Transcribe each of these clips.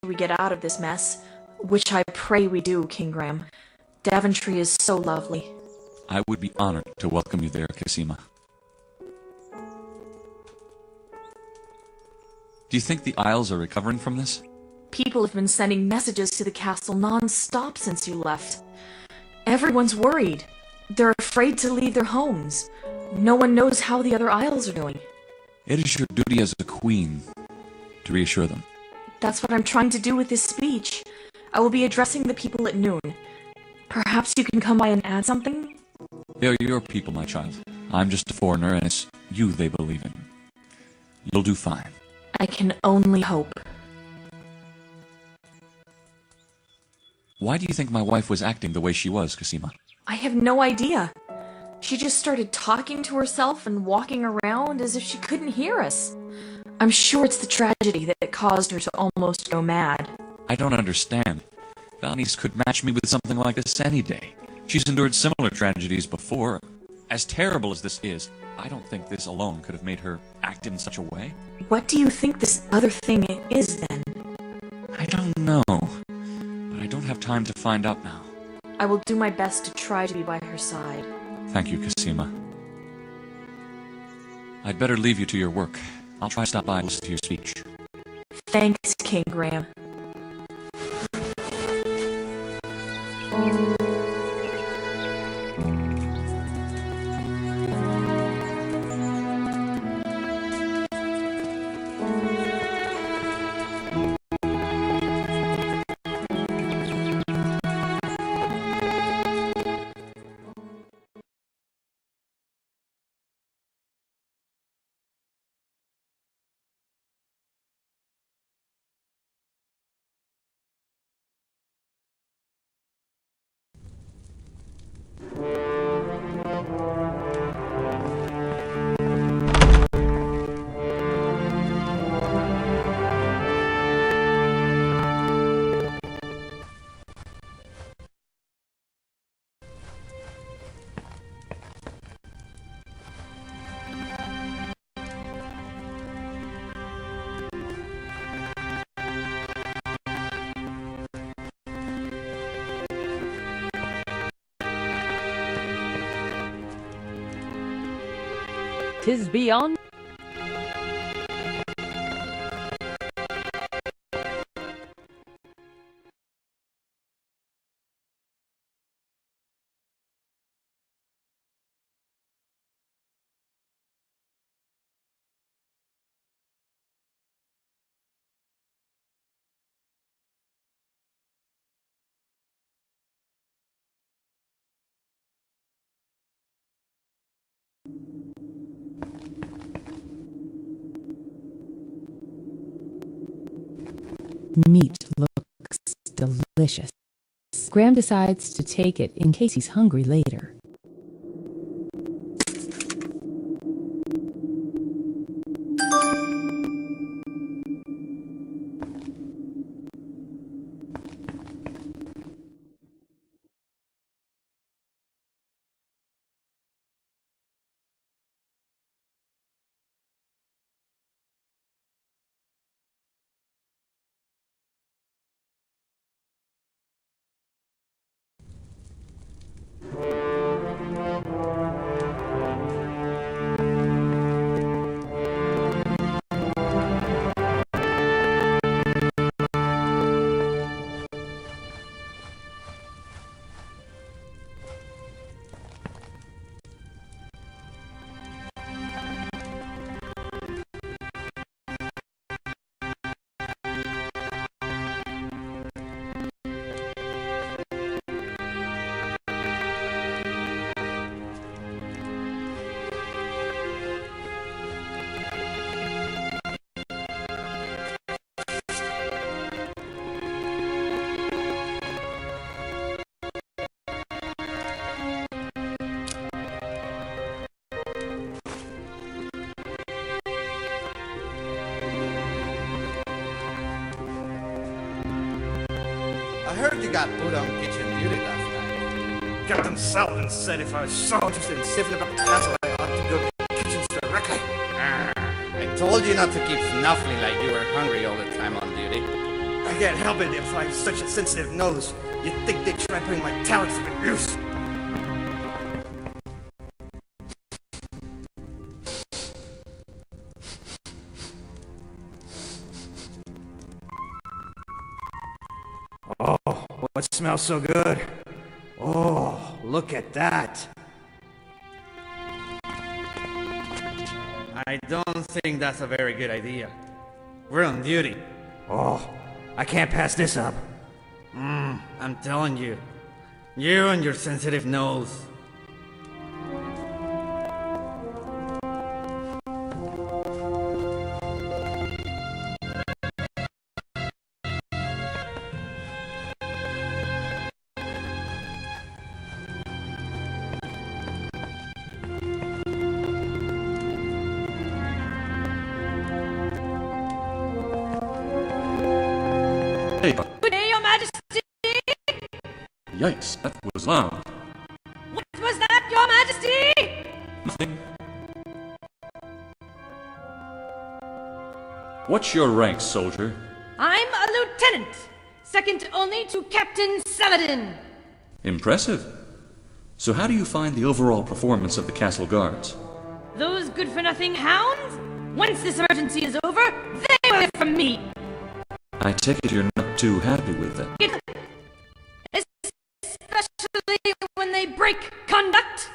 we get out of this mess, which I pray we do, King Graham. Daventry is so lovely. I would be honored to welcome you there, Cosima. Do you think the Isles are recovering from this? People have been sending messages to the castle non-stop since you left. Everyone's worried. They're afraid to leave their homes. No one knows how the other Isles are doing. It is your duty as a queen to reassure them. That's what I'm trying to do with this speech. I will be addressing the people at noon. Perhaps you can come by and add something? They're your people, my child. I'm just a foreigner, and it's you they believe in. You'll do fine. I can only hope. Why do you think my wife was acting the way she was, Cosima? I have no idea. She just started talking to herself and walking around as if she couldn't hear us. I'm sure it's the tragedy that caused her to almost go mad. I don't understand. Valnice could match me with something like this any day. She's endured similar tragedies before. As terrible as this is, I don't think this alone could have made her act in such a way. What do you think this other thing is, then? I don't know, but I don't have time to find out now. I will do my best to try to be by her side. Thank you, Cosima. I'd better leave you to your work. I'll try to stop by and listen to your speech. Thanks, King Graham. "'Tis beyond Meat looks delicious. Graham decides to take it in case he's hungry later. I heard you got put on kitchen duty last night. Captain Selden said if I was so interested in sniffing about the castle, I ought to go to the kitchens directly. I told you not to keep snuffling like you were hungry all the time on duty. I can't help it if I have such a sensitive nose. You'd think they'd try putting my talents to good use. Oh, what smells so good? Oh, look at that. I don't think that's a very good idea. We're on duty. Oh, I can't pass this up. I'm telling you. You and your sensitive nose. Hey, Good day, Your Majesty! yikes, that was loud. What was that, Your Majesty? Nothing. What's your rank, soldier? I'm a lieutenant, second only to Captain Saladin. Impressive. So how do you find the overall performance of the castle guards? Those good-for-nothing hounds? Once this emergency is over, they will hear from me. I take it you're not too happy with them. Especially when they break conduct.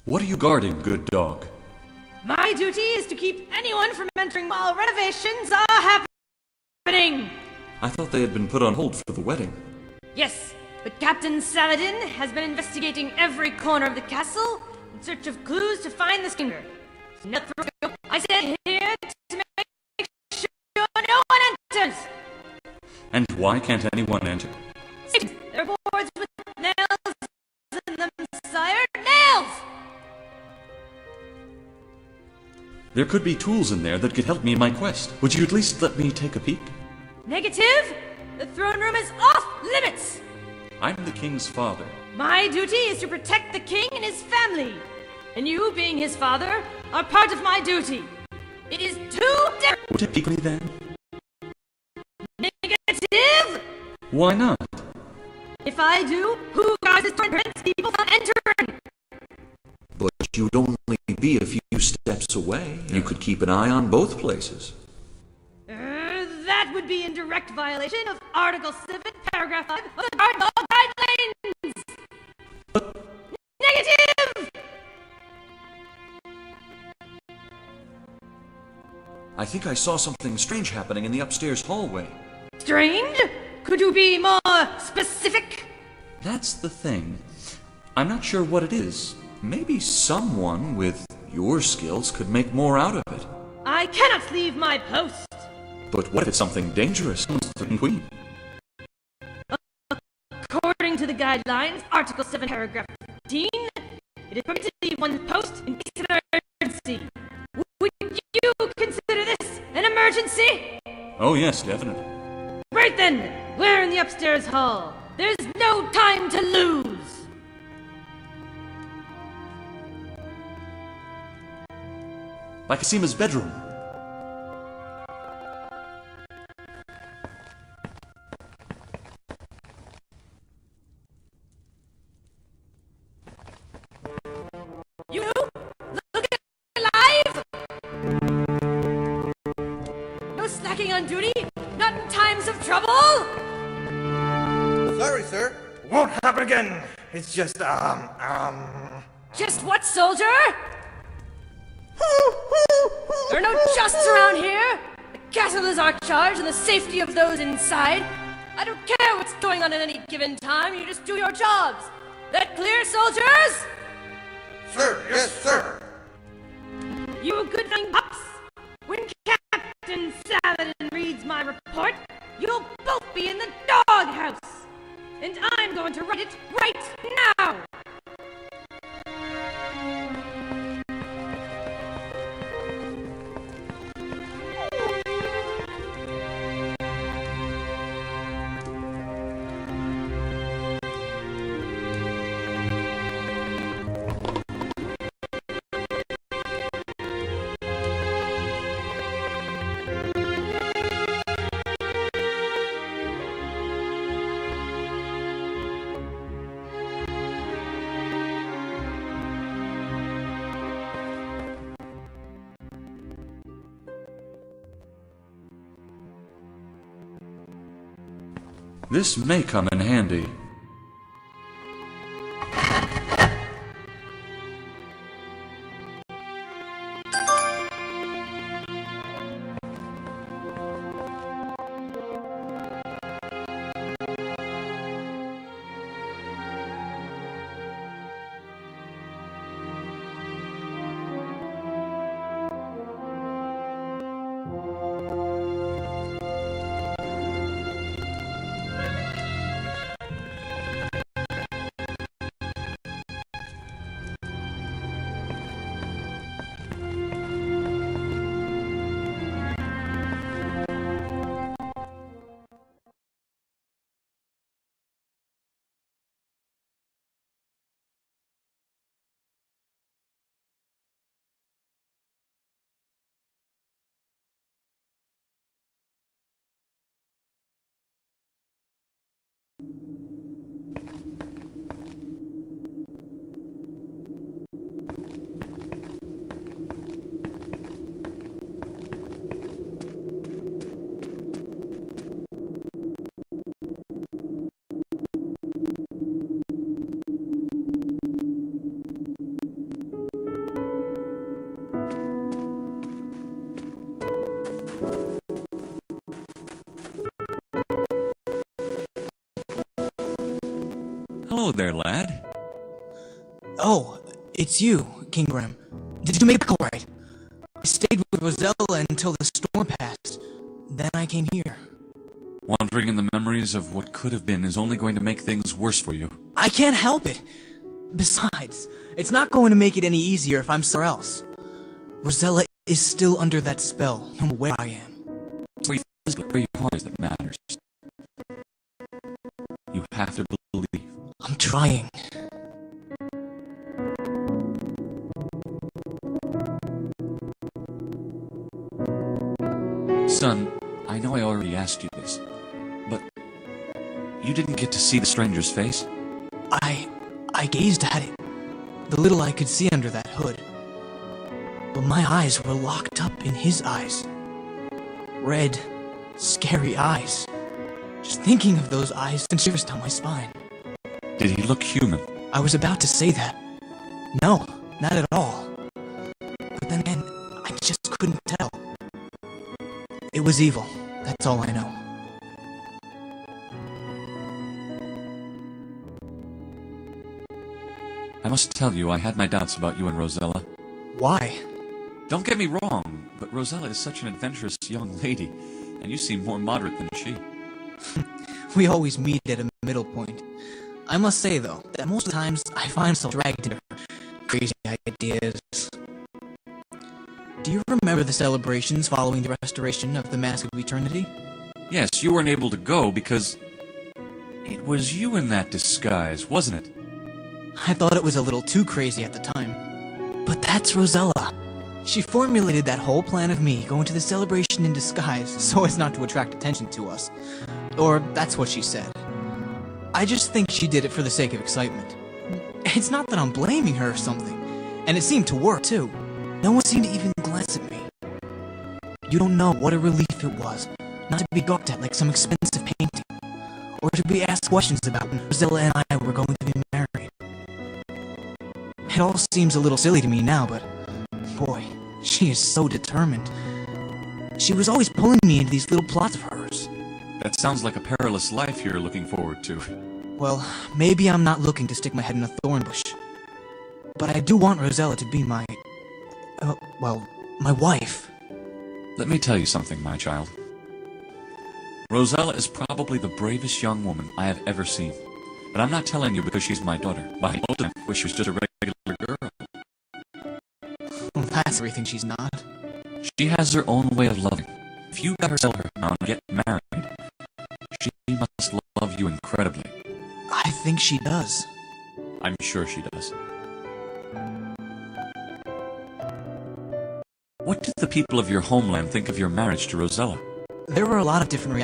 What are you guarding, good dog? My duty is to keep anyone from entering while renovations are happening. I thought they had been put on hold for the wedding. Yes, but Captain Saladin has been investigating every corner of the castle in search of clues to find the singer. So now I said here to make sure no one enters. And why can't anyone enter? There are boards with nails in them, sire. Nails! There could be tools in there that could help me in my quest. Would you at least let me take a peek? Negative! The throne room is off limits! I'm the king's father. My duty is to protect the king and his family. And you, being his father, are part of my duty. It is too different. Would you peek me then? Negative! Why not? If I do, who guards this door prevents people from entering? But you'd only be a few steps away. You could keep an eye on both places. That would be in direct violation of Article 7, Paragraph 5 of the Guard Dog Guidelines! Negative! I think I saw something strange happening in the upstairs hallway. Strange? Could you be more specific? That's the thing. I'm not sure what it is. Maybe someone with your skills could make more out of it. I cannot leave my post. But what if it's something dangerous, Queen? According to the guidelines, Article 7, Paragraph 15, it is permitted to leave one's post in case of an emergency. Would you consider this an emergency? Oh yes, definitely. Right then, we're in the upstairs hall. There's no time to lose. Lycosima's bedroom. You? Looking alive? No slacking on duty? Not in times of trouble? Sorry, sir. Won't happen again. It's just, Just what, soldier? There are no justs around here. The castle is our charge and the safety of those inside. I don't care what's going on at any given time. You just do your jobs. That clear, soldiers? Sir, yes, sir. You good-looking pups. When Captain Saladin reads my report, you'll both be in the doghouse. And I'm going to write it right now. This may come in handy. Hello there, lad. Oh, it's you, King Graham. Did you make it all right? I stayed with Rosella until the storm passed. Then I came here. Wandering in the memories of what could have been is only going to make things worse for you. I can't help it. Besides, it's not going to make it any easier if I'm somewhere else. Rosella is still under that spell, no matter where I am. Where you are is that matters. You have to believe. I'm trying. Son, I know I already asked you this, but you didn't get to see the stranger's face? I gazed at it. The little I could see under that hood. But my eyes were locked up in his eyes. Red, scary eyes. Just thinking of those eyes sent shivers down my spine. Did he look human? I was about to say that. No, not at all. But then again, I just couldn't tell. It was evil, that's all I know. I must tell you, I had my doubts about you and Rosella. Why? Don't get me wrong, but Rosella is such an adventurous young lady, and you seem more moderate than she. We always meet at a middle point. I must say, though, that most of the times I find myself dragged into her crazy ideas. Do you remember the celebrations following the restoration of the Mask of Eternity? Yes, you weren't able to go because it was you in that disguise, wasn't it? I thought it was a little too crazy at the time. But that's Rosella. She formulated that whole plan of me going to the celebration in disguise so as not to attract attention to us. Or that's what she said. I just think she did it for the sake of excitement. It's not that I'm blaming her or something. And it seemed to work, too. No one seemed to even glance at me. You don't know what a relief it was not to be gawked at like some expensive painting. Or to be asked questions about when Rosella and I were going to be married. It all seems a little silly to me now, but boy, she is so determined. She was always pulling me into these little plots of hers. That sounds like a perilous life you're looking forward to. Well, maybe I'm not looking to stick my head in a thorn bush. But I do want Rosella to be my wife. Let me tell you something, my child. Rosella is probably the bravest young woman I have ever seen. But I'm not telling you because she's my daughter. My ultimate wish was just a regular girl. Well, that's everything she's not. She has her own way of loving. If you got her to settle her down and get married, she must love you incredibly. I think she does. I'm sure she does. What did the people of your homeland think of your marriage to Rosella? There were a lot of different